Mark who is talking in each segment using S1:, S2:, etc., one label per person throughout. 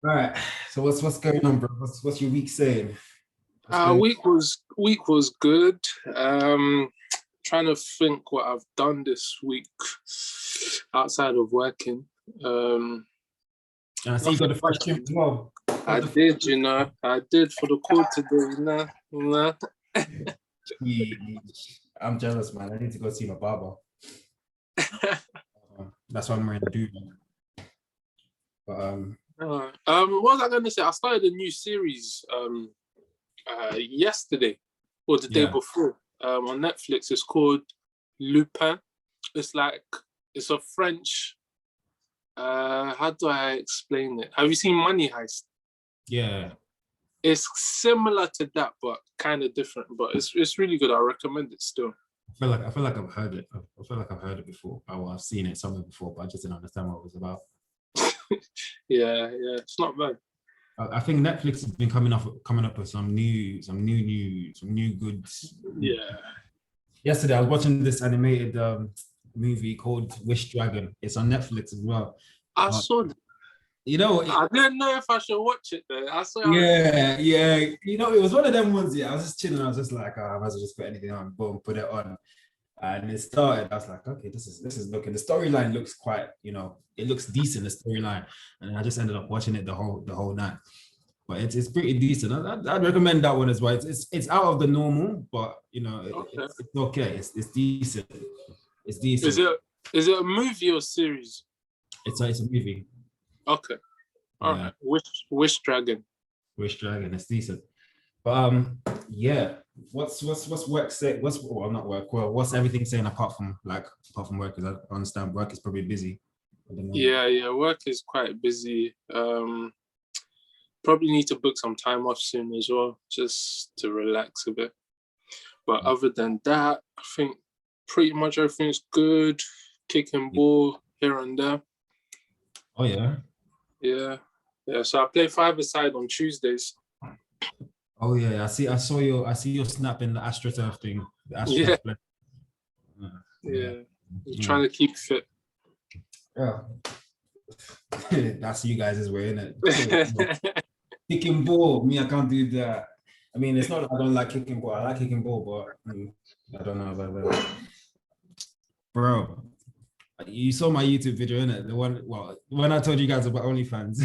S1: Right. So what's going on, bro? What's your week saying? What's going
S2: Week was good. Trying to think what I've done this week outside of working. Um,
S1: on? I see you got
S2: Nothing
S1: the fresh
S2: much.
S1: trim as well.
S2: I
S1: Got the
S2: did, I did for the call today.
S1: I'm jealous, man. I need to go see my barber. That's what I'm going to do. But
S2: What was I going to say? I started a new series yesterday or the day
S1: yeah,
S2: before on Netflix. It's called Lupin. It's like it's a French. How do I explain it? Have you seen Money Heist?
S1: yeah.
S2: It's similar to that, but kind of different. But it's really good. I recommend it still.
S1: I feel like I've heard it. I feel like I've heard it before. Well, I've seen it somewhere before, but I just didn't understand what it was about.
S2: Yeah, it's not bad.
S1: I think Netflix has been coming up with some new goods.
S2: Yeah.
S1: Yesterday, I was watching this animated movie called Wish Dragon. It's on Netflix as well.
S2: I
S1: But
S2: saw that.
S1: you know,
S2: I didn't know if I should watch it though. I saw
S1: yeah. You know, it was one of them ones. Yeah, I was just chilling. I was just like, oh, I might as well just put anything on, boom, put it on. And it started. I was like, okay, this is looking. The storyline looks quite, it looks decent. The storyline, and I just ended up watching it the whole night. But it's pretty decent. I'd recommend that one as well. It's out of the normal, but
S2: Okay.
S1: it's okay. It's decent. It's
S2: Is
S1: decent.
S2: it is it a movie or series?
S1: It's a movie.
S2: Okay. All
S1: Yeah,
S2: right. Wish Dragon.
S1: Wish Dragon. It's decent. But yeah. What's work say? Well, not work. Well, what's everything saying apart from work? Because I understand work is probably busy at the moment.
S2: Yeah. Work is quite busy. Probably need to book some time off soon as well, just to relax a bit. But other than that, I think pretty much everything's good. Kicking ball here and there.
S1: Oh yeah.
S2: Yeah. So I play five-a-side on Tuesdays.
S1: Oh yeah. I see your snap in the AstroTurf thing. The
S2: Yeah,
S1: AstroTurf play. Yeah.
S2: yeah.
S1: Yeah.
S2: Trying to keep fit.
S1: Yeah. That's you guys' way, isn't it? Kicking ball, me, I can't do that. I mean, it's not that I don't like kicking ball. I like kicking ball, but I don't know about that. Bro, you saw my YouTube video, innit? The one, well, when I told you guys about OnlyFans.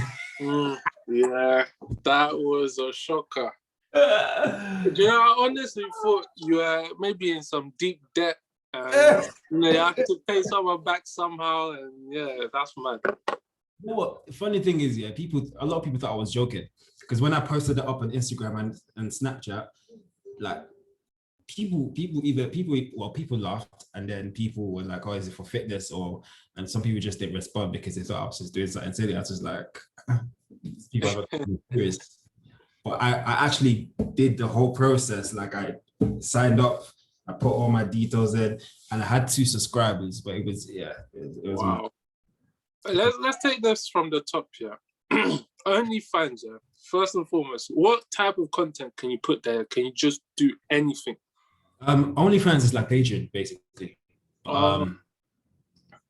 S2: Yeah, that was a shocker. I honestly thought you were maybe in some deep debt. You have to pay someone back somehow, and yeah, that's mad.
S1: You know what? The funny thing is, yeah, a lot of people thought I was joking because when I posted it up on Instagram and Snapchat, like people laughed and then people were like, "Oh, is it for fitness?" And some people just didn't respond because they thought I was just doing something silly. I was just like, people are serious. But I actually did the whole process. Like I signed up, I put all my details in, and I had 2 subscribers. But it was
S2: Wow. Let's take this from the top here. OnlyFans, yeah. First and foremost, what type of content can you put there? Can you just do anything?
S1: OnlyFans is like Patreon, basically.
S2: Uh,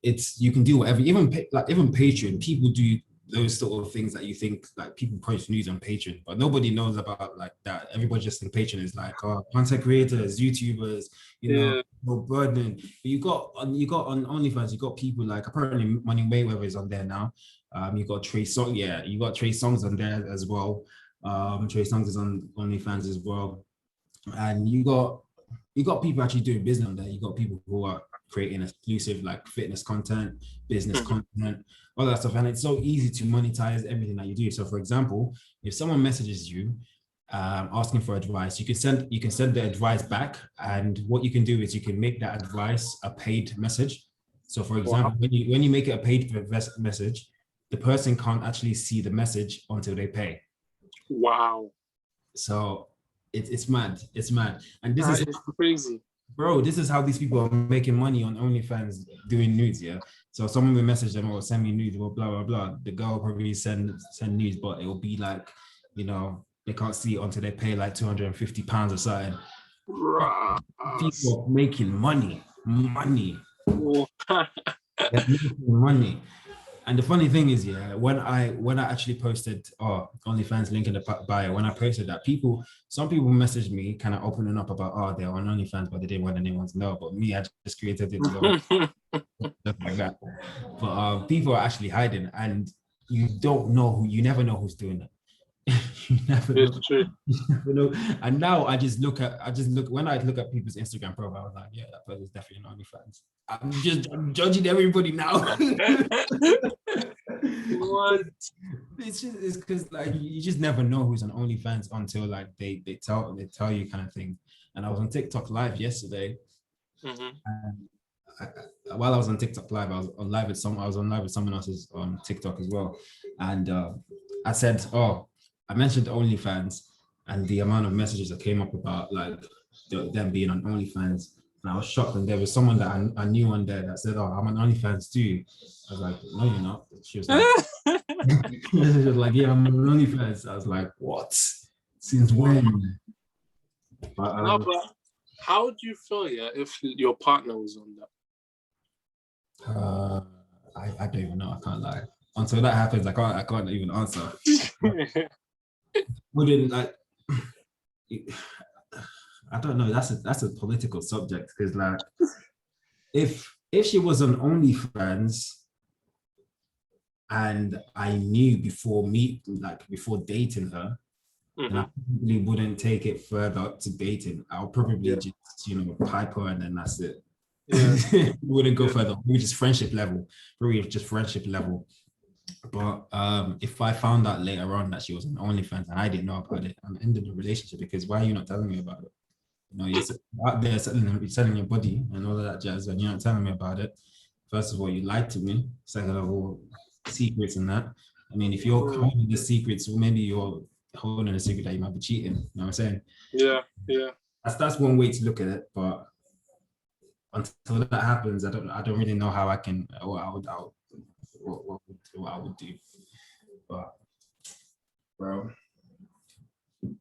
S1: It's you can do whatever. Even Patreon, people do those sort of things that you think like people post news on Patreon, but nobody knows about like that. Everybody just think Patreon is like content creators, YouTubers,
S2: yeah.
S1: no burden. But you got on OnlyFans, you got people like apparently Money Mayweather is on there now. You got Trey Song, yeah, you got Trey Songs on there as well. Trey Songs is on OnlyFans as well, and you got people actually doing business on there. You got people who are creating exclusive like fitness content, business content, all that stuff. And it's so easy to monetize everything that you do. So for example, if someone messages you asking for advice, you can send the advice back. And what you can do is you can make that advice a paid message. So for example,
S2: Wow.
S1: when you make it a paid message, the person can't actually see the message until they pay.
S2: Wow.
S1: So it's mad. It's mad. And this
S2: That
S1: is
S2: is crazy.
S1: bro, this is how these people are making money on OnlyFans doing nudes, yeah. So someone will message them or send me nudes or blah blah blah. The girl will probably send nudes, but it will be like, they can't see it until they pay like £250 or something. People are making money.
S2: Wow.
S1: They're making money. And the funny thing is, yeah, when I actually posted OnlyFans link in the bio, when I posted that, some people messaged me kind of opening up about they're on OnlyFans, but they didn't want anyone to know. But me, I just created it just like that. But people are actually hiding, and you never know who's doing it. You never know.
S2: It's true.
S1: You never know. And now when I look at people's Instagram profile, I'm like, yeah, that person's definitely on OnlyFans. I'm judging everybody now.
S2: What?
S1: It's because like you just never know who's on OnlyFans until like they tell you kind of thing. And I was on TikTok live yesterday. And while I was on TikTok live, I was on live with someone else's TikTok as well. And I said, I mentioned OnlyFans and the amount of messages that came up about like them being on OnlyFans. And I was shocked. And there was someone that I knew on there that said, I'm on OnlyFans too. I was like, no, you're not. She was like, she was like, yeah, I'm on OnlyFans. I was like, what? Since when?
S2: But how would you feel, if your partner was on
S1: that? I don't even know. I can't lie. Until that happens, I can't even answer. Wouldn't like. I don't know. That's a political subject because like, if she was on OnlyFans, and I knew before dating her, and I probably wouldn't take it further to dating. I'll probably just pipe her and then that's it. Yeah. Wouldn't go further. Maybe just friendship level. But if I found out later on that she was on OnlyFans and I didn't know about it, I'm ending the relationship because why are you not telling me about it? You're out there selling your body and all of that jazz, and you're not telling me about it. First of all, you lied to me. Second of all, secrets and that. I mean, if you're holding the secrets, well, maybe you're holding a secret that you might be cheating. You know what I'm saying?
S2: Yeah.
S1: That's one way to look at it. But until that happens, I don't really know how I can. What I would do. But bro,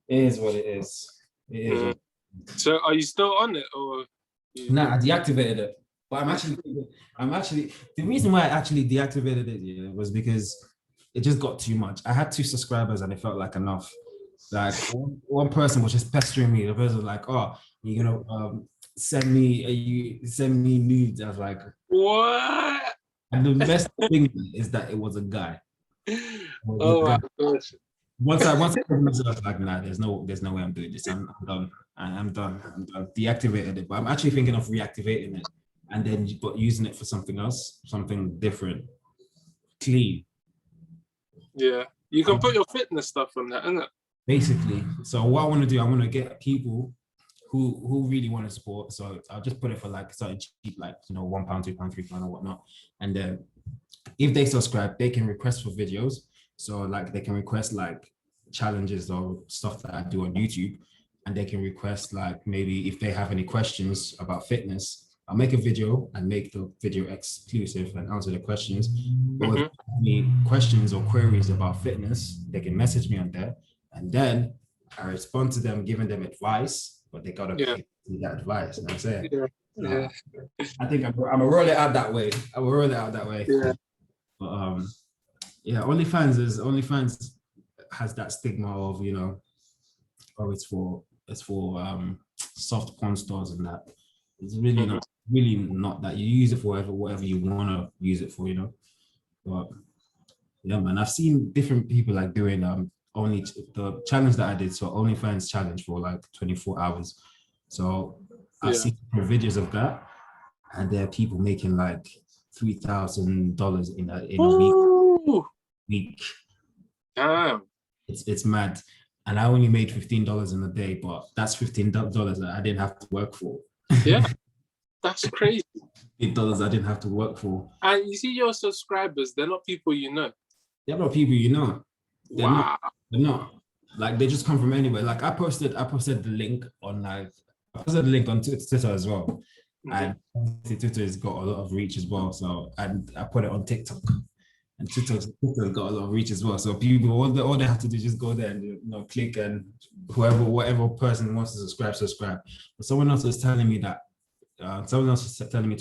S1: it is what it is. It is.
S2: So are you still on it or?
S1: Nah, I deactivated it. But I'm actually the reason why I actually deactivated it was because it just got too much. I had 2 subscribers and it felt like enough. Like one person was just pestering me. The person was like, you're gonna send me nudes. I was like,
S2: what?
S1: And the best thing is that it was a guy.
S2: My gosh.
S1: Once I was like, nah, there's no way I'm doing this. I'm done. I'm done. Deactivated it, but I'm actually thinking of reactivating it and then using it for something else, something different, clean.
S2: Yeah, you can put your fitness stuff on that, isn't it?
S1: Basically. So what I want to do, I want to get people who really want to support. So I'll just put it for like something cheap, like £1, £2, £3 or whatnot. And then if they subscribe, they can request for videos. So like they can request like challenges or stuff that I do on YouTube. And they can request like maybe if they have any questions about fitness, I'll make a video and make the video exclusive and answer the questions. Or if any questions or queries about fitness, they can message me on there. And then I respond to them, giving them advice, but they gotta give me that advice. You know what I'm saying?
S2: Yeah.
S1: I think I'm gonna roll it out that way. Yeah. But OnlyFans has that stigma of it's for soft porn stores and that. It's really not that. You use it for whatever you want to use it for, But yeah, man, I've seen different people like doing the challenge that I did. So OnlyFans challenge for like 24 hours. So I've seen videos of that, and there are people making like $3,000 in a week.
S2: Damn.
S1: It's mad. And I only made $15 in a day, but that's $15 that I didn't have to work for.
S2: Yeah, that's crazy.
S1: $8 I didn't have to work for.
S2: And you see your subscribers, they're not people you know.
S1: They're not people you know.
S2: Wow.
S1: They're not. Like they just come from anywhere. Like I posted the link on Twitter as well. And Twitter has got a lot of reach as well. So and I put it on TikTok. And Twitter's got a lot of reach as well. So people, all they have to do is just go there and click, and whatever person wants to subscribe. But someone else was telling me to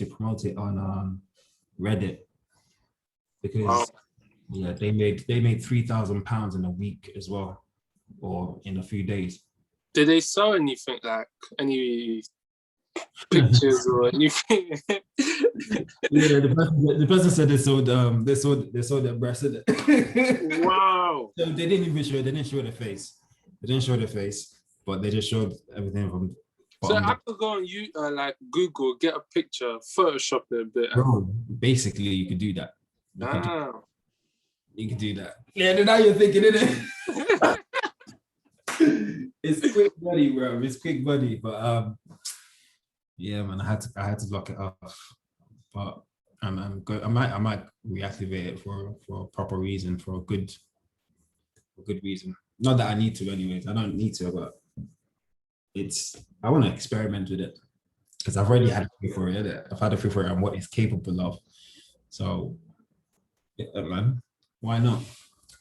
S1: promote it on Reddit. because yeah, they made £3,000 in a week as well, or in a few days.
S2: Did they sell anything, like any pictures or anything?
S1: Yeah, the person said they sold their breast.
S2: Wow.
S1: So they didn't show their face. They didn't show their face, but they just showed everything from
S2: So
S1: bottom
S2: I could go on like Google, get a picture, Photoshop it a bit.
S1: Bro, basically you could do that. You could do that. Yeah, now you're thinking, innit? It's quick money, bro. It's quick money. But yeah, man, I had to lock it off. But I'm good. I might reactivate it for a proper reason, for a good reason. Not that I need to, anyways. I don't need to, but I want to experiment with it because I've already had a feel for it. I've had a feel for it and what it's capable of. So, yeah, man, why not?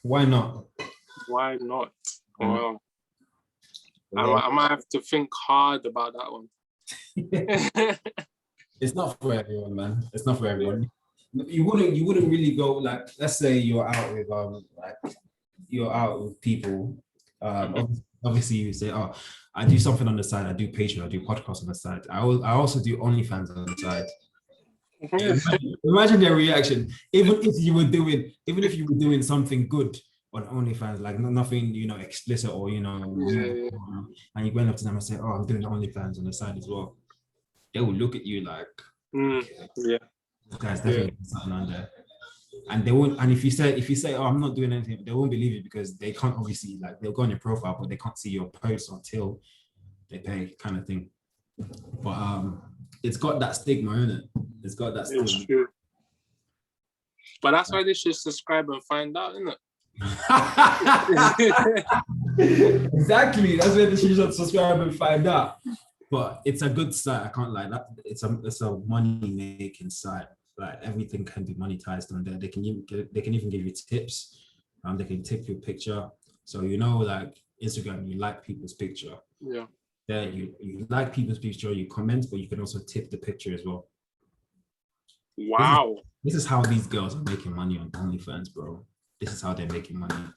S1: Why not?
S2: Why not? Well, I might have to think hard about that one.
S1: It's not for everyone, man. It's not for everyone. You wouldn't really go, like, let's say you're out with people. Obviously you say, oh, I do something on the side. I do Patreon. I do podcasts on the side. I also do OnlyFans on the side. Imagine their reaction. Even if you were doing something good on OnlyFans, like nothing, explicit or and you went up to them and say, "Oh, I'm doing OnlyFans on the side as well." They will look at you like,
S2: "Yeah,
S1: this guy's definitely doing something on there." And they won't. And if you say, "Oh, I'm not doing anything," they won't believe you because they can't obviously, like, they'll go on your profile, but they can't see your posts until they pay, kind of thing. But it's got that stigma, isn't it? It's got that stigma.
S2: It's true. But that's why they should subscribe and find out, isn't it?
S1: Exactly. That's why they should subscribe and find out. But it's a good site. I can't lie. That it's a money making site. Like, everything can be monetized on there. They can even give you tips. They can tip your picture. So like Instagram, you like people's picture.
S2: Yeah.
S1: There you like people's picture. You comment, but you can also tip the picture as well.
S2: Wow.
S1: This is how these girls are making money on OnlyFans, bro. This is how they're making money.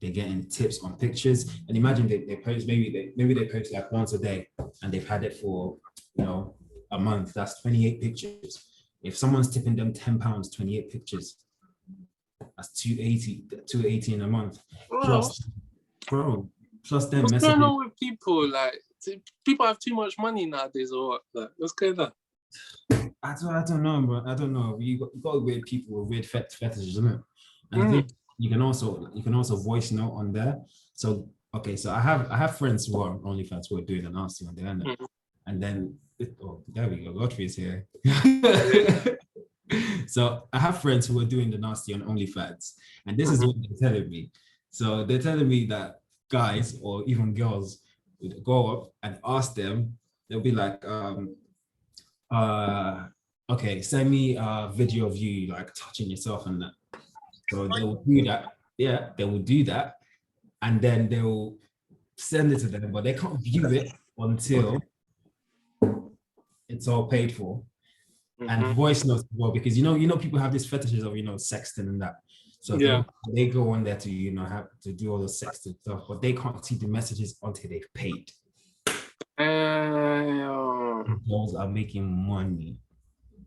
S1: They're getting tips on pictures. And imagine they post, maybe they post like once a day, and they've had it for a month. That's 28 pictures. If someone's tipping them £10, 28 pictures, that's 280 in a month. Plus them.
S2: What's going on with people? Like, people have too much money nowadays, or what? Like, what's going on?
S1: I don't know, bro. I don't know. You got weird people with weird fetishes, isn't it? And I think you can also voice note on there. So okay, so I have friends who are on OnlyFans who are doing the nasty on there, and then there we go. Godfrey's here. So I have friends who are doing the nasty on OnlyFans, and this is what they're telling me. So they're telling me that guys or even girls would go up and ask them. They'll be like, okay, send me a video of you like touching yourself and that. So they will do that. Yeah, they will do that, and then they will send it to them, but they can't view it until it's all paid for. And voice notes as well, because people have these fetishes of sexting and that. So they go on there to have to do all the sexting stuff, but they can't see the messages until they've paid. Girls are making money.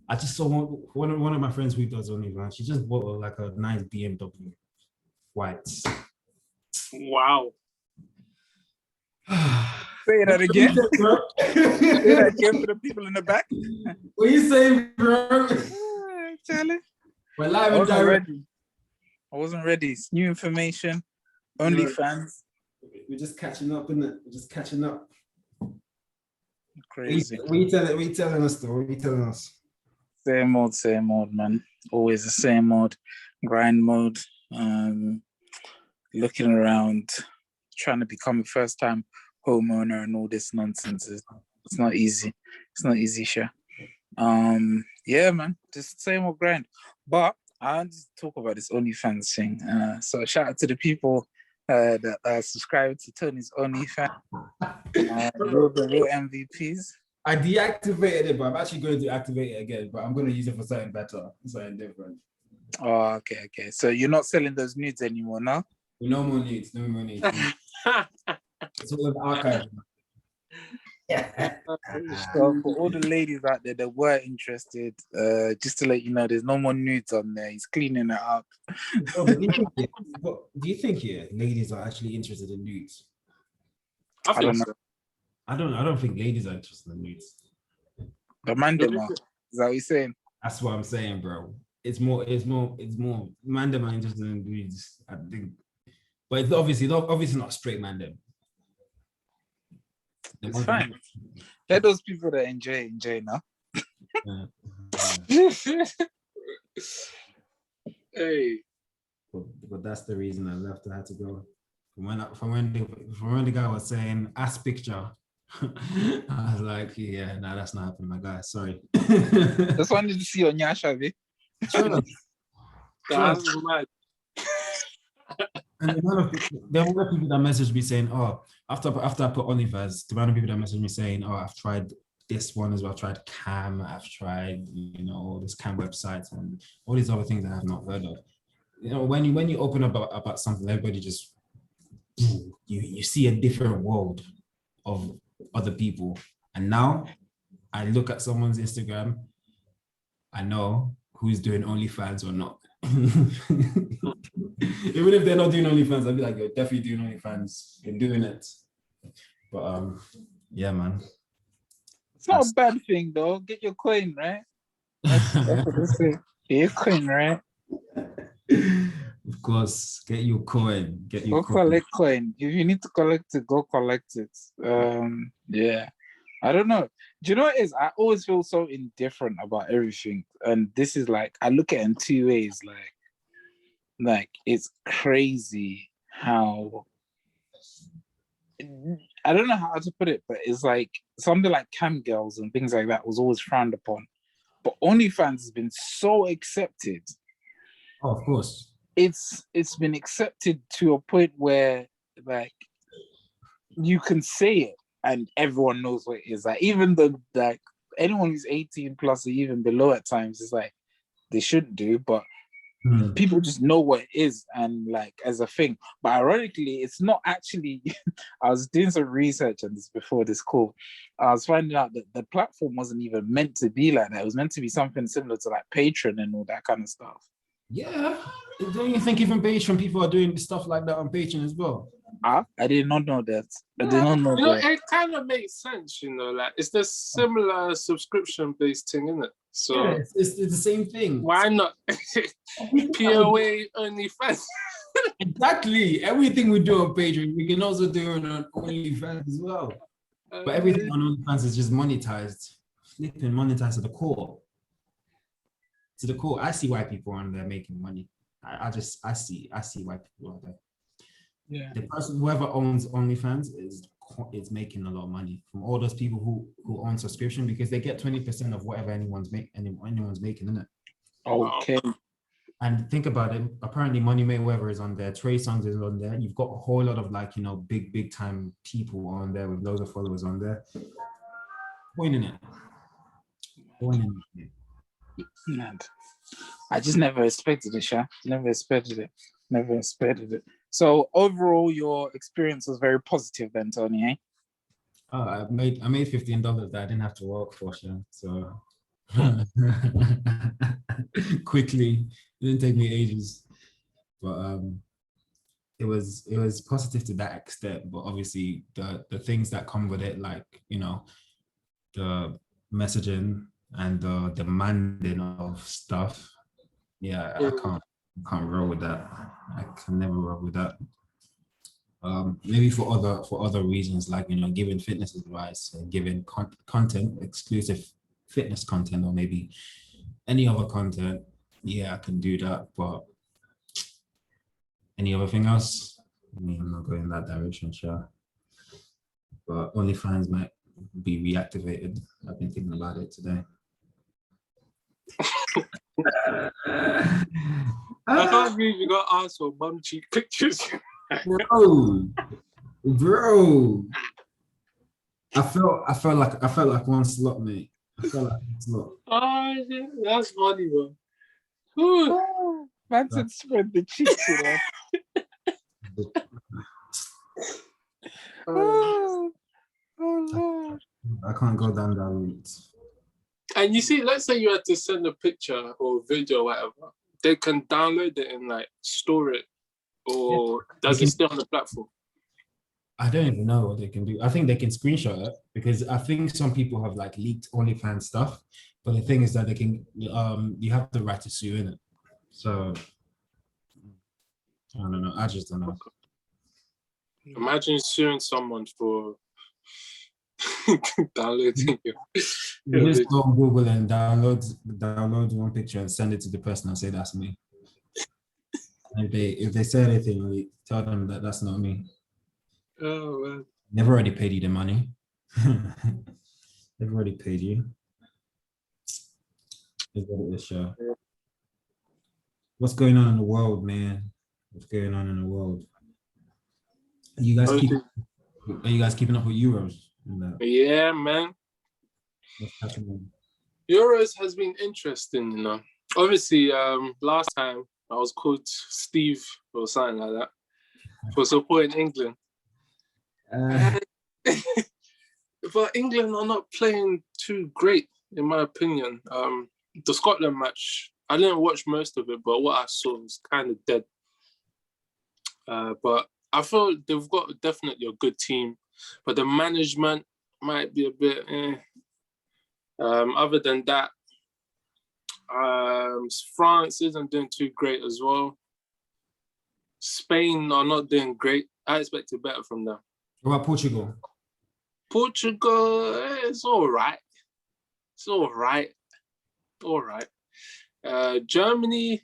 S1: I just saw one of my friends who does OnlyFans. She just bought like a nice BMW white.
S2: Wow.
S3: Say that again. Say that again for the people in the back.
S1: What are you saying, bro?
S3: Charlie.
S1: We're live and direct.
S3: I wasn't ready. It's new information. OnlyFans.
S1: We're just catching up, innit? We're just catching up.
S3: Crazy.
S1: What are you telling us, though? What are you telling us?
S3: Same old, man. Always the same old grind mode. Looking around, trying to become a first-time homeowner and all this nonsense. It's not easy. It's not easy, sure. Yeah, man. Just same old grind. But I want to talk about this OnlyFans thing. So shout out to the people that are subscribed to Tony's OnlyFans. Real MVPs.
S1: I deactivated it, but I'm actually going to activate it again. But I'm going to use it for something better, something different.
S3: Oh, okay. So you're not selling those nudes anymore, no?
S1: No more needs. It's all in the archive.
S3: So for all the ladies out there that were interested, just to let you know, there's no more nudes on there. He's cleaning it up.
S1: Do you think ladies are actually interested in nudes?
S2: I don't know.
S1: I don't think ladies are interested in nudes.
S3: The man them are. Is that what you're saying?
S1: That's what I'm saying, bro. It's more man them are interested in nudes, I think. But it's obviously not straight man them.
S3: It's fine. Let those people that enjoy now.
S2: Hey.
S1: But that's the reason I left. I had to go. From when the guy was saying ass picture, I was like, yeah, no, that's not happening, my guy. Sorry.
S3: Just wanted to see your nyasha, babe.
S2: That's mad.
S1: And there were people that messaged me saying, oh, after I put OnlyFans, the amount of people that messaged me saying, oh, I've tried this one as well, I've tried Cam, I've tried, all this Cam websites and all these other things that I have not heard of. When you open up about something, everybody just, you see a different world of other people. And now I look at someone's Instagram, I know who's doing OnlyFans or not. Even if they're not doing OnlyFans, I'll be like, you're definitely doing OnlyFans. You're doing it. But yeah, man.
S3: It's not a bad thing though. Get your coin, right? That's what they say. Get your coin, right?
S1: Of course, get your coin.
S3: Go collect coin. If you need to collect it, go collect it. Yeah. I don't know. Do you know what it is? I always feel so indifferent about everything. And this is like, I look at it in two ways. Like it's crazy how, I don't know how to put it, but it's like something like cam girls and things like that was always frowned upon. But OnlyFans has been so accepted.
S1: Oh, of course.
S3: It's been accepted to a point where like you can say it and everyone knows what it is. Like even the like anyone who's 18 plus or even below at times is like they shouldn't do, but people just know what it is and like as a thing. But ironically, it's not actually. I was doing some research on this before this call. I was finding out that the platform wasn't even meant to be like that. It was meant to be something similar to like Patreon and all that kind of stuff.
S1: Yeah, don't you think even Patreon people are doing stuff like that on Patreon as well?
S3: I did not know that. I did not know that.
S2: It kind of makes sense, like it's the similar subscription-based thing, isn't it? So
S1: yeah, it's the same thing.
S2: Why not? POA OnlyFans.
S1: Exactly. Everything we do on Patreon, we can also do it on OnlyFans as well. But everything on OnlyFans is just monetized. Flipping monetized to the core. To the core. I see why people are on there making money. I see why people are there.
S3: Yeah.
S1: The person, whoever owns OnlyFans is making a lot of money from all those people who own subscription because they get 20% of whatever anyone's making, isn't it?
S3: Okay.
S1: And think about it. Apparently, Money Mayweather is on there. Trey Songz is on there. You've got a whole lot of big time people on there with loads of followers on there. Pointing it.
S3: Man, I just never expected it, Sha. Never expected it. So overall, your experience was very positive then, Tony, eh?
S1: I made $15 that I didn't have to work for, Sha. So quickly. It didn't take me ages. But it was positive to that extent. But obviously the things that come with it, like the messaging and the demanding of stuff. Yeah, I can't roll with that. I can never roll with that. Maybe for other reasons, like giving fitness advice, giving content, exclusive fitness content, or maybe any other content. Yeah, I can do that. But any other thing else? I'm not going in that direction, sure. But OnlyFans might be reactivated. I've been thinking about it today.
S2: I can't believe you got asked for bum cheek pictures.
S1: Bro. I felt like one slot, mate. I felt like one slot.
S2: Oh, that's funny, bro. Ooh.
S3: Man said spread the cheeks, you know. Oh Lord.
S1: I can't go down that route.
S2: And you see, let's say you had to send a picture or video or whatever, they can download it and like store it, or does it stay on the platform?
S1: I don't even know what they can do. I think they can screenshot it because I think some people have like leaked OnlyFans stuff, but the thing is that they can you have the right to sue in it. So I don't know. I just don't know.
S2: Imagine suing someone for downloading your
S1: You just go on Google and download one picture and send it to the person and say that's me. And if they say anything, we tell them that that's not me.
S2: Oh man.
S1: They've already paid you the money. They've already paid you. It's what it is, show. What's going on in the world, man? What's going on in the world? Are you guys keeping up with Euros?
S2: Yeah, man.
S1: What's happening?
S2: Euros has been interesting, you know. Obviously, last time I was called Steve or something like that for supporting England. But England are not playing too great, in my opinion. The Scotland match, I didn't watch most of it, but what I saw was kind of dead. But I feel they've got definitely a good team, but the management might be a bit other than that, France isn't doing too great as well. Spain are not doing great. I expected better from them.
S1: What about Portugal?
S2: Portugal, it's all right. It's all right. All right. Germany,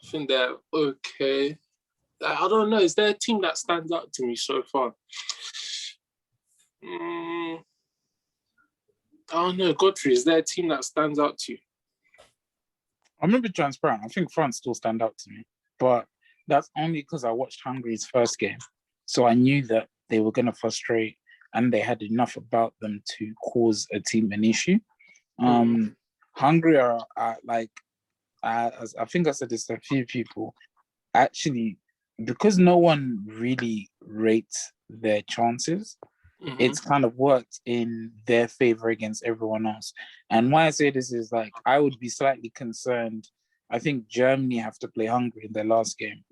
S2: I think they're okay. I don't know. Is there a team that stands out to me so far? I don't know. Godfrey, is there a team that stands out to you?
S3: I'm gonna be transparent. I think France still stand out to me, but that's only because I watched Hungary's first game, so I knew that they were gonna frustrate and they had enough about them to cause a team an issue. Hungary are like, as I think I said this to a few people, actually, because no one really rates their chances, it's kind of worked in their favor against everyone else. And why I say this is like, I would be slightly concerned. I think Germany have to play Hungary in their last game.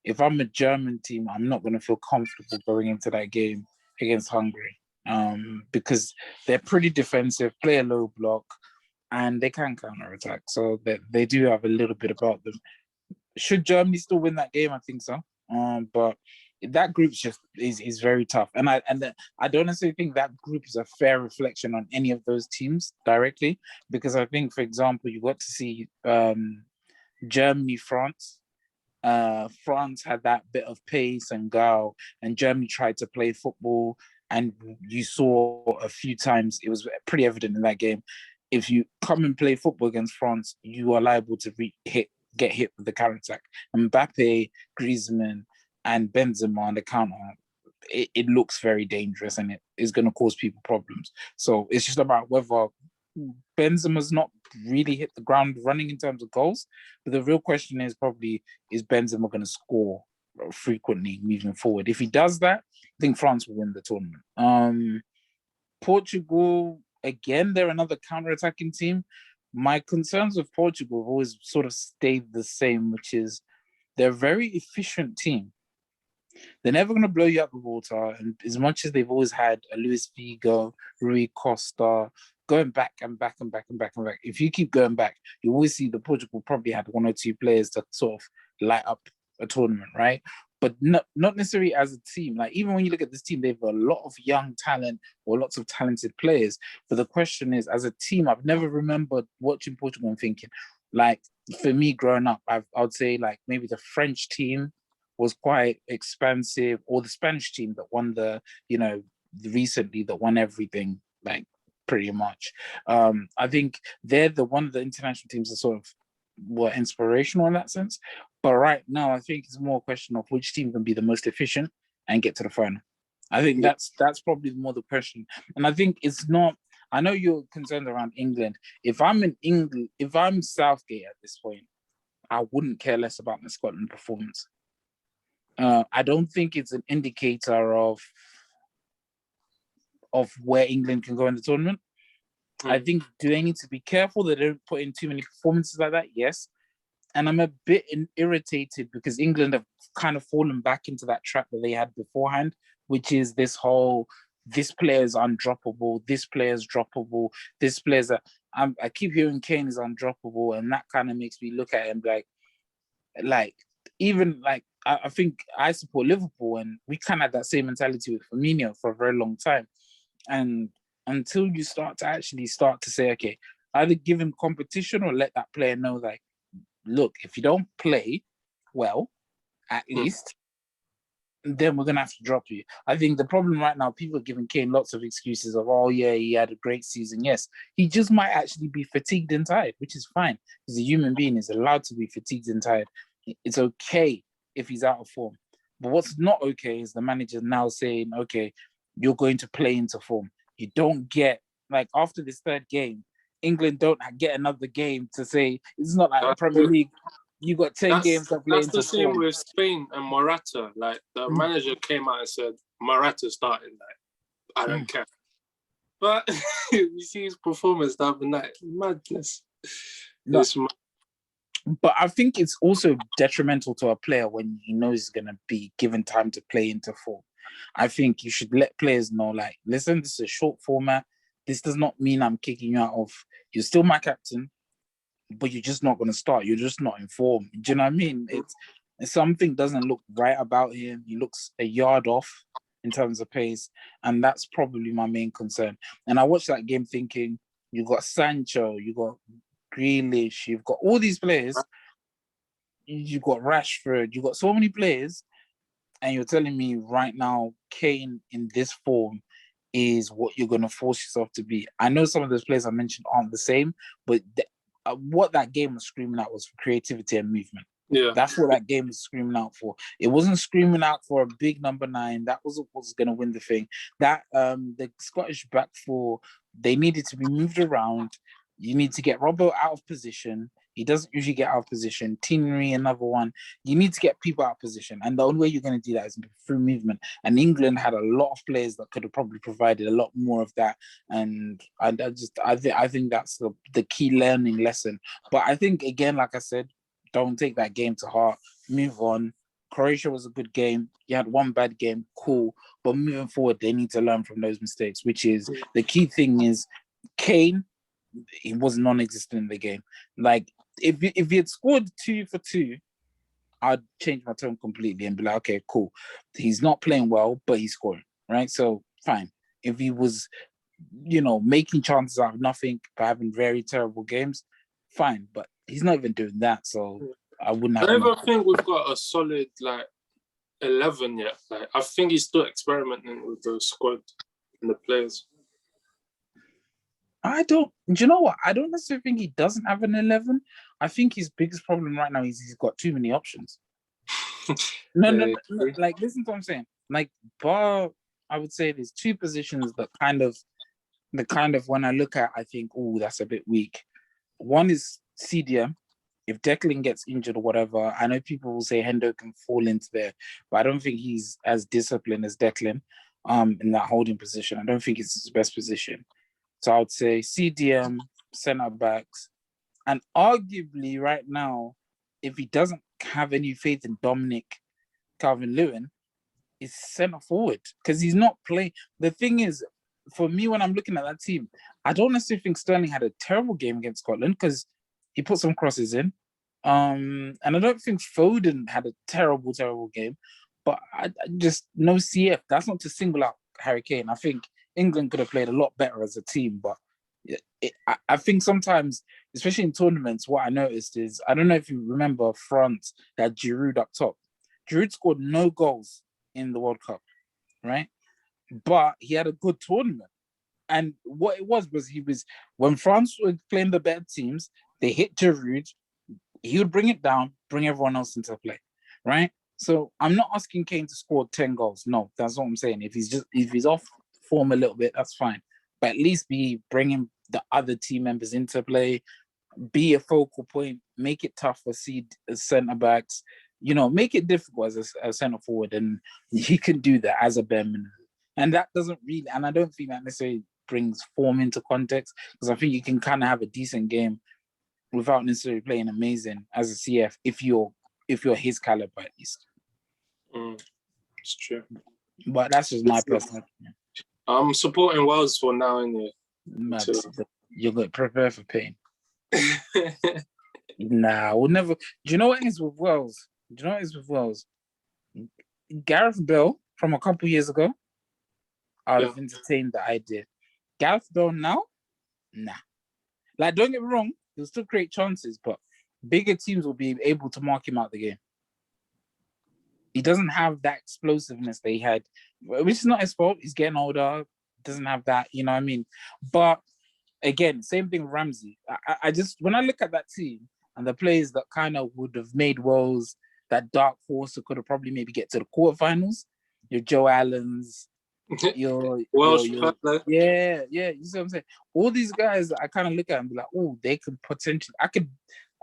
S3: If I'm a German team, I'm not going to feel comfortable going into that game against Hungary because they're pretty defensive, play a low block, and they can counter-attack. So they do have a little bit about them. Should Germany still win that game? I think so. But that group just is very tough. And I don't necessarily think that group is a fair reflection on any of those teams directly, because I think, for example, you got to see Germany, France. France had that bit of pace and guile, and Germany tried to play football. And you saw a few times, it was pretty evident in that game, if you come and play football against France, you are liable to get hit with the counter-attack. Mbappe, Griezmann, and Benzema on the counter, it looks very dangerous and it is going to cause people problems. So it's just about whether Benzema's not really hit the ground running in terms of goals. But the real question is probably, is Benzema going to score frequently moving forward? If he does that, I think France will win the tournament. Portugal, again, they're another counter-attacking team. My concerns with Portugal have always sort of stayed the same, which is they're a very efficient team. They're never going to blow you out the water. And as much as they've always had a Luis Figo, Rui Costa, going back and back and back and back and back, if you keep going back, you always see that Portugal probably had one or two players to sort of light up a tournament, right? But not necessarily as a team. Like, even when you look at this team, they've got a lot of young talent or lots of talented players. But the question is, as a team, I've never remembered watching Portugal and thinking, like, for me growing up, I would say like maybe the French team was quite expansive, or the Spanish team that won recently that won everything, like pretty much. I think they're the one of the international teams that sort of were inspirational in that sense. But right now, I think it's more a question of which team can be the most efficient and get to the final. I think that's probably more the question. And I think it's not, I know you're concerned around England. If I'm in England, if I'm Southgate at this point, I wouldn't care less about the Scotland performance. I don't think it's an indicator of where England can go in the tournament. I think, do they need to be careful that they don't put in too many performances like that? Yes. And I'm a bit irritated because England have kind of fallen back into that trap that they had beforehand, which is this whole, this player is undroppable, this player is droppable, this player's I keep hearing Kane is undroppable, and that kind of makes me look at him like even like I think I support Liverpool, and we kind of had that same mentality with Firmino for a very long time. And until you start to say, okay, either give him competition or let that player know, like, look, if you don't play well, at least, then we're gonna have to drop you. I think the problem right now, people are giving Kane lots of excuses of, oh yeah, he had a great season. Yes, he just might actually be fatigued and tired, which is fine. He's a human being, is allowed to be fatigued and tired. It's okay if he's out of form. But what's not okay is the manager now saying, okay, you're going to play into form. You don't get, like, after this third game, England don't get another game to say, it's not like the Premier League. You got 10 games to play into form.
S2: That's the same with Spain and Morata. Like, the manager came out and said, Morata starting. Like, I don't care. But you see his performance the other night. Madness.
S3: No. But I think it's also detrimental to a player when he knows he's going to be given time to play into form. I think you should let players know, like, listen, this is a short format. This does not mean I'm kicking you out of... You're still my captain, but you're just not going to start. You're just not in form. Do you know what I mean? It's something doesn't look right about him. He looks a yard off in terms of pace, and that's probably my main concern. And I watched that game thinking, you got Sancho, you got Grealish, you've got all these players, you've got Rashford, you've got so many players, and you're telling me right now Kane in this form is what you're going to force yourself to be. I know some of those players I mentioned aren't the same, but what that game was screaming out was for creativity and movement.
S2: Yeah,
S3: that's what that game was screaming out for. It wasn't screaming out for a big number 9. That wasn't what's going to win the thing. That the Scottish back four, they needed to be moved around. You need to get Robbo out of position. He doesn't usually get out of position. Tinnery, another one. You need to get people out of position. And the only way you're going to do that is through movement. And England had a lot of players that could have probably provided a lot more of that. And I think that's the key learning lesson. But I think, again, like I said, don't take that game to heart. Move on. Croatia was a good game. You had one bad game, cool. But moving forward, they need to learn from those mistakes, which is the key thing is Kane, he was non-existent in the game. Like, if he had scored 2 for 2, I'd change my tone completely and be like, okay, cool. He's not playing well, but he's scoring, right? So, fine. If he was, making chances out of nothing, but having very terrible games, fine. But he's not even doing that, so I wouldn't have...
S2: I don't even think we've got a solid, 11 yet. I think he's still experimenting with the squad and the players.
S3: Do you know what? I don't necessarily think he doesn't have an 11. I think his biggest problem right now is he's got too many options. No, like, listen to what I'm saying. Like, bar, I would say there's 2 positions that kind of, when I look at, I think, oh, that's a bit weak. One is CDM. If Declan gets injured or whatever, I know people will say Hendo can fall into there, but I don't think he's as disciplined as Declan in that holding position. I don't think it's his best position. So I would say CDM, centre backs, and arguably right now, if he doesn't have any faith in Dominic Calvert-Lewin, is centre forward because he's not playing. The thing is, for me, when I'm looking at that team, I don't necessarily think Sterling had a terrible game against Scotland because he put some crosses in. And I don't think Foden had a terrible game, but I just no CF. That's not to single out Harry Kane. I think England could have played a lot better as a team, but I think sometimes, especially in tournaments, what I noticed is, I don't know if you remember France that Giroud up top. Giroud scored no goals in the World Cup, right? But he had a good tournament. And what it was when France were playing the better teams, they hit Giroud, he would bring it down, bring everyone else into play, right? So I'm not asking Kane to score 10 goals. No, that's what I'm saying. If he's off form a little bit, that's fine. But at least be bringing the other team members into play, be a focal point, make it tough for centre backs, make it difficult as a centre forward, and he can do that as a bare minimum. And that doesn't really, and I don't think that necessarily brings form into context, because I think you can kind of have a decent game without necessarily playing amazing as a CF if you're his caliber at least.
S2: It's true.
S3: But that's just my personal opinion.
S2: I'm supporting Wales for now, anyway.
S3: You're going to prepare for pain. Nah, we'll never. Do you know what is with Wales? Gareth Bale from a couple years ago, I'd have entertained the idea. Gareth Bale now, nah. Like, don't get me wrong, he'll still create chances, but bigger teams will be able to mark him out the game. He doesn't have that explosiveness that he had, which is not his fault. He's getting older, doesn't have that, you know what I mean? But again, same thing with Ramsey. I just, when I look at that team and the players that kind of would have made Wales that dark horse who could have probably maybe get to the quarterfinals, your Joe Allens, your
S2: Welsh,
S3: yeah, you see what I'm saying? All these guys, I kind of look at and be like, oh, they could potentially,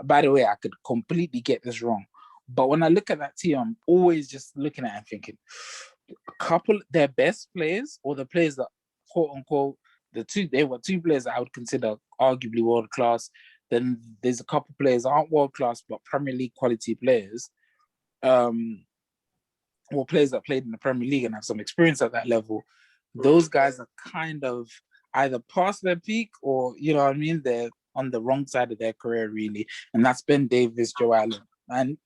S3: by the way, I could completely get this wrong. But when I look at that team, I'm always just looking at it and thinking, their best players, or the players that, quote unquote, they were two players that I would consider arguably world class. Then there's a couple players that aren't world class, but Premier League quality players, or players that played in the Premier League and have some experience at that level. Those guys are kind of either past their peak, or, you know what I mean, they're on the wrong side of their career, really. And that's Ben Davies, Joe Allen. And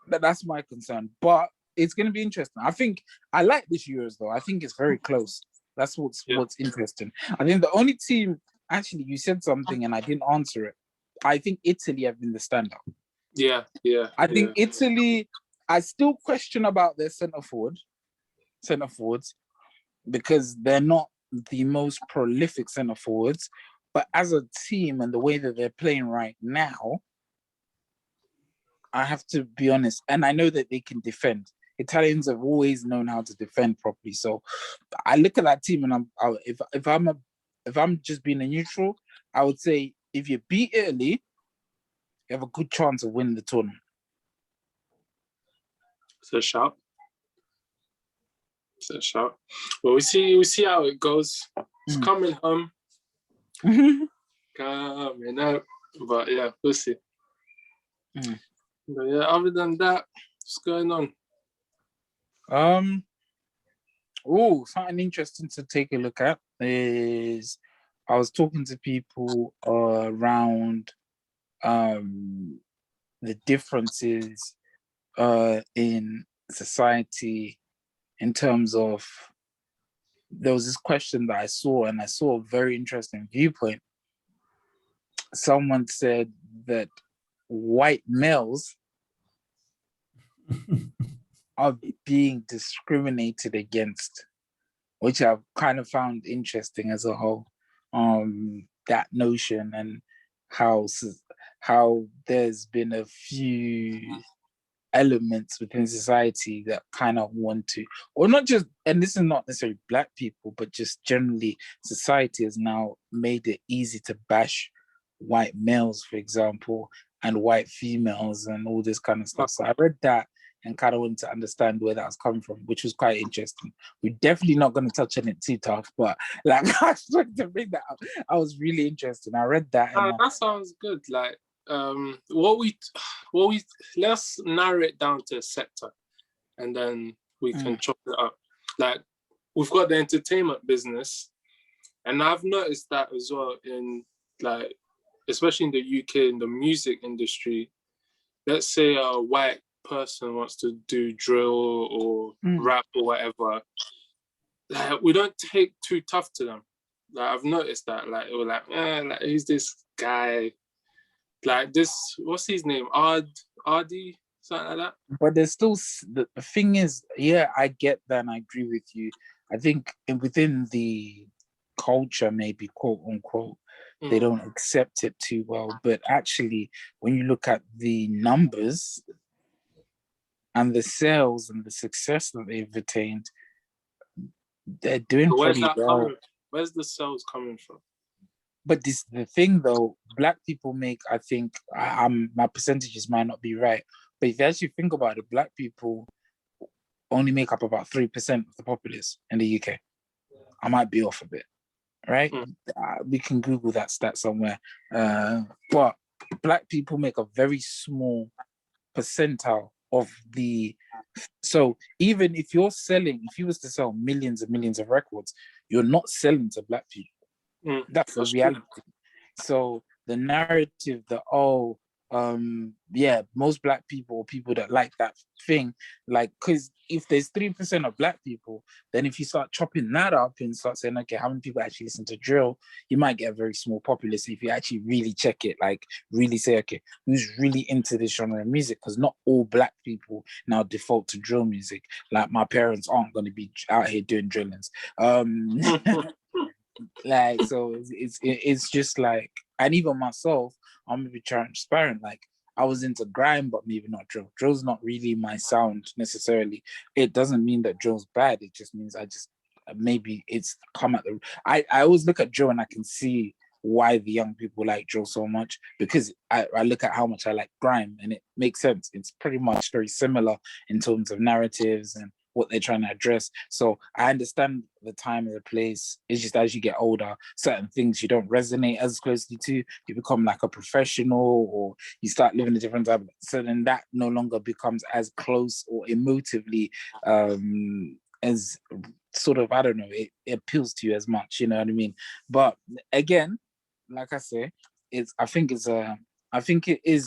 S3: that's my concern. But it's going to be interesting. I think I like this Euros, though. I think it's very close. That's what's interesting. I think the only team, actually, you said something and I didn't answer it. I think Italy have been the standout.
S2: Yeah.
S3: I think Italy, I still question about their centre forwards, because they're not the most prolific centre forwards. But as a team and the way that they're playing right now, I have to be honest, and I know that they can defend. Italians have always known how to defend properly. So I look at that team, and if I'm just being a neutral, I would say if you beat Italy, you have a good chance of winning the tournament.
S2: It's a shout. Well, we see how it goes. It's coming home. Coming out. But yeah, we'll see. But yeah, other than that, what's going on?
S3: Something interesting to take a look at is I was talking to people around the differences in society in terms of, there was this question that I saw, and I saw a very interesting viewpoint. Someone said that white males are being discriminated against, which I've kind of found interesting as a whole. That notion, and how there's been a few elements within society that kind of want to, or not just, and this is not necessarily Black people, but just generally society has now made it easy to bash white males, for example, and white females and all this kind of stuff. So I read that and kind of wanted to understand where that was coming from, which was quite interesting. We're definitely not going to touch on it too tough, but like I just wanted to bring that up. I was really interested. I read that.
S2: That sounds good. Like what we let's narrow it down to a sector, and then we can chop it up. Like, we've got the entertainment business, and I've noticed that as well in, like, especially in the UK, in the music industry. Let's say a white person wants to do drill or rap or whatever, like, we don't take too tough to them. Like, I've noticed that. Like, we're like, like, who's this guy? Like, this, what's his name? Ardy, something like that.
S3: But there's still, the thing is, yeah, I get that and I agree with you. I think within the culture, maybe, quote unquote, they don't accept it too well. But actually, when you look at the numbers and the sales and the success that they've attained, they're doing pretty well.
S2: Where's the sales coming from?
S3: But this the thing though, black people make, I think, my percentages might not be right, but if you actually think about it, black people only make up about 3% of the populace in the UK. I might be off a bit, right? We can Google that stat somewhere. But black people make a very small percentile of the. So even if you was to sell millions and millions of records, you're not selling to black people. That's the reality. So the narrative that most black people or people that like that thing, like, because if there's 3% of black people, then if you start chopping that up and start saying, okay, how many people actually listen to drill, you might get a very small populace. If you actually really check it, like really say, okay, who's really into this genre of music? Because not all black people now default to drill music. Like my parents aren't going to be out here doing drillings. Like, so it's just like, and even myself, I'm gonna be transparent. Like, I was into grime, but maybe not drill. Drill's not really my sound necessarily. It doesn't mean that drill's bad. It just means maybe it's come at the. I always look at drill and I can see why the young people like drill so much, because I look at how much I like grime and it makes sense. It's pretty much very similar in terms of narratives and what they're trying to address. So I understand the time and the place. It's just as you get older, certain things you don't resonate as closely to. You become like a professional, or you start living a different type. So then that no longer becomes as close or emotively as sort of, I don't know, it appeals to you as much, you know what I mean? But again, like I say, I think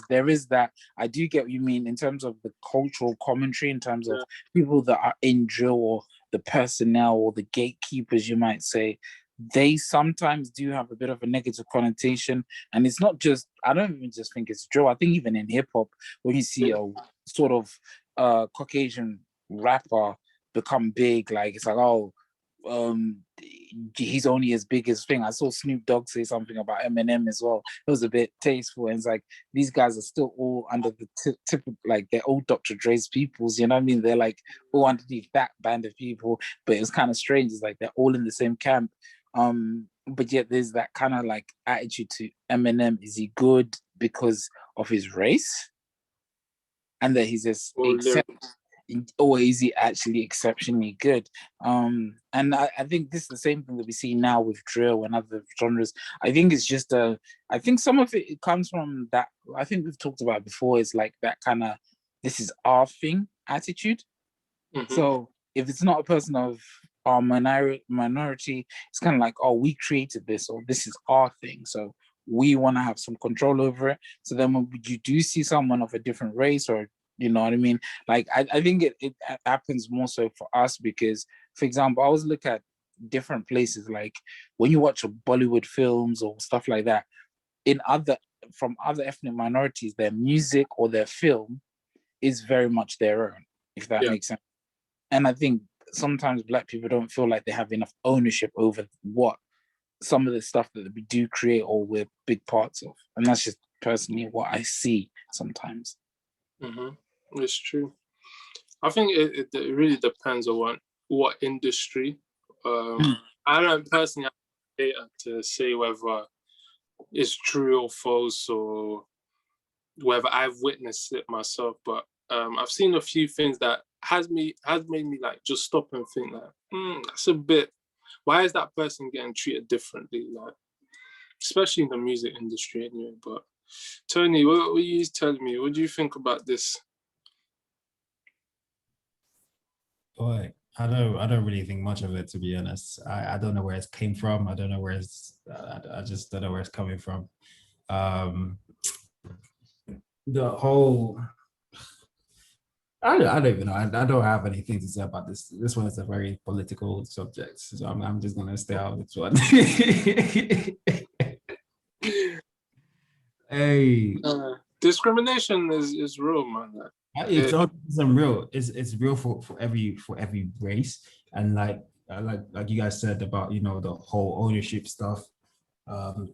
S3: there is that. I do get what you mean in terms of the cultural commentary, in terms of people that are in drill, or the personnel or the gatekeepers, you might say. They sometimes do have a bit of a negative connotation. And it's not just, I don't even just think it's drill. I think even in hip hop, when you see a sort of Caucasian rapper become big, like it's like, oh, he's only as big as thing. I saw Snoop Dogg say something about Eminem as well. It was a bit tasteful, and it's like these guys are still all under the tip like they're all Dr. Dre's peoples, you know what I mean? They're like all underneath that band of people, but it was kind of strange. It's like they're all in the same camp. But yet there's that kind of like attitude to Eminem. Is he good because of his race? And that he's just or is he actually exceptionally good? And I think this is the same thing that we see now with drill and other genres. I think it's just I think some of it comes from that. I think we've talked about before. Is like that kind of this is our thing attitude. So if it's not a person of our minority, it's kind of like, oh, we created this, or this is our thing. So we want to have some control over it. So then when you do see someone of a different race, or you know what I mean? Like, I think it happens more so for us because, for example, I always look at different places. Like when you watch Bollywood films or stuff like that, from other ethnic minorities, their music or their film is very much their own, if that makes sense. And I think sometimes Black people don't feel like they have enough ownership over what some of the stuff that we do create or we're big parts of. And that's just personally what I see sometimes.
S2: It's true. I think it really depends on what industry. I don't personally have data to say whether it's true or false, or whether I've witnessed it myself, but I've seen a few things that has made me like just stop and think like, that's a bit. Why is that person getting treated differently? Like, especially in the music industry, anyway. But Tony, what were you telling me? What do you think about this?
S1: Boy, I don't really think much of it, to be honest. I don't know where it came from. I don't know where I just don't know where it's coming from. The whole, I don't even know. I don't have anything to say about this. This one is a very political subject, so I'm just gonna stay out of this one. Hey,
S2: discrimination is real, man.
S1: it's real. It's real for every race, and like you guys said about, you know, the whole ownership stuff.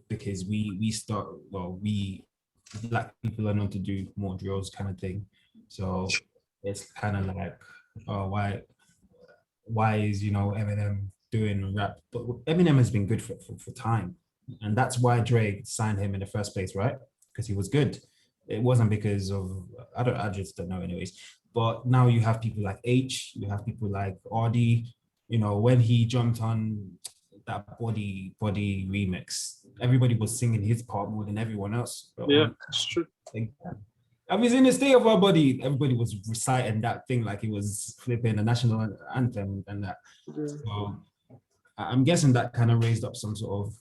S1: Because we Black people are known to do more drills kind of thing, so it's kind of like, oh, why is, you know, Eminem doing rap? But Eminem has been good for time. And that's why Drake signed him in the first place, right? Because he was good. It wasn't because of I just don't know anyways. But now you have people like H, you have people like Audi, when he jumped on that body remix, everybody was singing his part more than everyone else.
S2: Yeah, it's true.
S1: I was in the state of our body, everybody was reciting that thing like it was flipping a national anthem and that.
S2: Yeah.
S1: So I'm guessing that kind of raised up some sort of,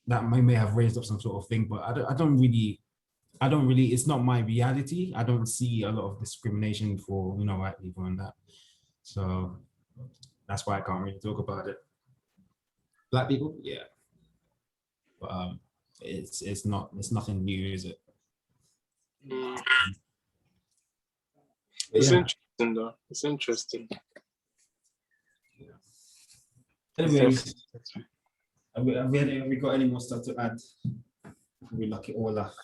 S1: that may have raised up some sort of thing, but I don't really, it's not my reality. I don't see a lot of discrimination for, white people and that. So that's why I can't really talk about it. Black people, yeah. But it's nothing new, is it?
S2: It's interesting though. It's interesting.
S1: Anyways, have we got any more stuff to add? We lock it all up.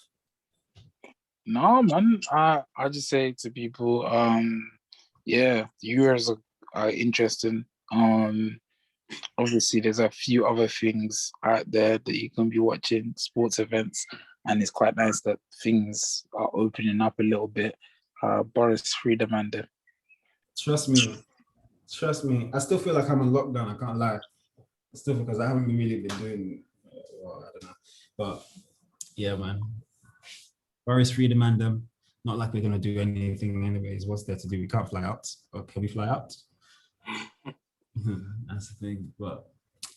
S3: No, man. I just say to people, yeah, the Euros are interesting. Obviously, there's a few other things out there that you can be watching, sports events, and it's quite nice that things are opening up a little bit. Boris Freedom and
S1: Trust me. I still feel like I'm in lockdown. I can't lie. Still, because I haven't really been doing. Well, I don't know, but yeah, man. Boris Freedom and them. Not like we're gonna do anything anyways. What's there to do? We can't fly out. Or can we fly out? That's the thing. But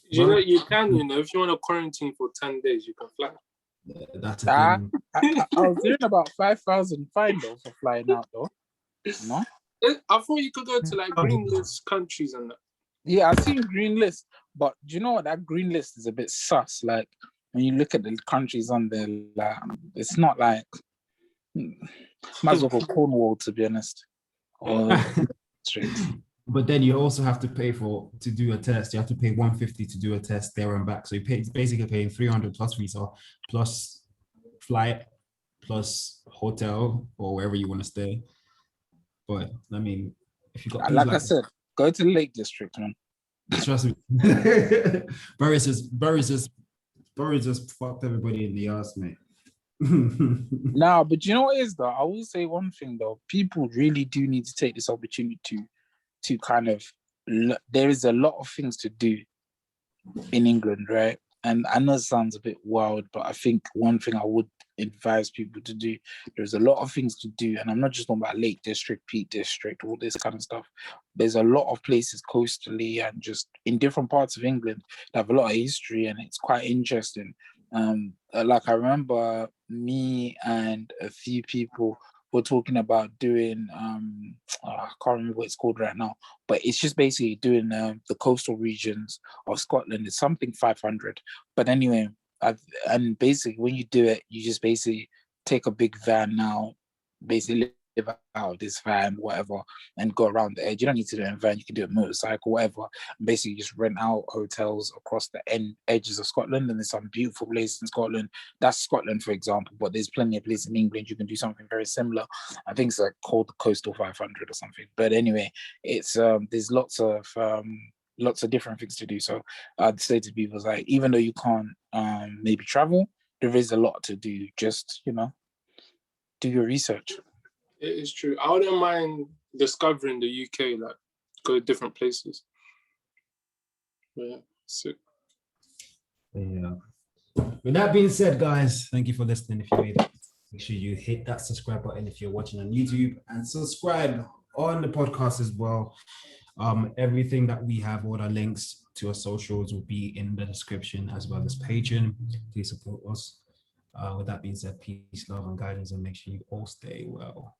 S2: you can, if you want to quarantine for 10 days, you can fly.
S1: That's the thing.
S3: I was hearing about 5,000 fine though for flying out though. No?
S2: I thought you could go to like green list countries and that.
S3: Yeah, I've seen green list, but do you know what? That green list is a bit sus. Like when you look at the countries on there, like, it's not like might as well go Cornwall, to be honest. Or
S1: but then you also have to pay to do a test. You have to pay 150 to do a test there and back. So you basically paying 300 plus visa, plus flight, plus hotel or wherever you want to stay. But I mean, if you got
S3: like I said, go to the Lake District, man.
S1: Trust me. Boris just fucked everybody in the ass, mate.
S3: Nah, but you know what is though? I will say one thing though. People really do need to take this opportunity to kind of, there is a lot of things to do in England, right? And I know it sounds a bit wild, but I think one thing I would advise people to do, there's a lot of things to do. And I'm not just talking about Lake District, Peak District, all this kind of stuff. There's a lot of places coastally and just in different parts of England that have a lot of history, and it's quite interesting. Like I remember me and a few people were talking about doing I can't remember what it's called right now, but it's just basically doing the coastal regions of Scotland. It's something 500, but anyway, and basically when you do it, you just basically take a big van now, basically live out of this van, whatever, and go around the edge. You don't need to do it in a van, you can do it motorcycle, whatever, and basically just rent out hotels across the edges of Scotland. And there's some beautiful places in Scotland. That's Scotland, for example, but there's plenty of places in England you can do something very similar. I think it's like called the Coastal 500 or something. But anyway, it's there's lots of different things to do. So I'd say to people, like, even though you can't maybe travel, there is a lot to do. Just, do your research.
S2: It is true. I wouldn't mind discovering the UK, like go to different places. Yeah, sick.
S1: Yeah. With that being said, guys, thank you for listening. If you made it, make sure you hit that subscribe button if you're watching on YouTube, and subscribe on the podcast as well. Everything that we have, all our links to our socials will be in the description, as well as Patreon. Please support us. With that being said, peace, love, and guidance, and make sure you all stay well.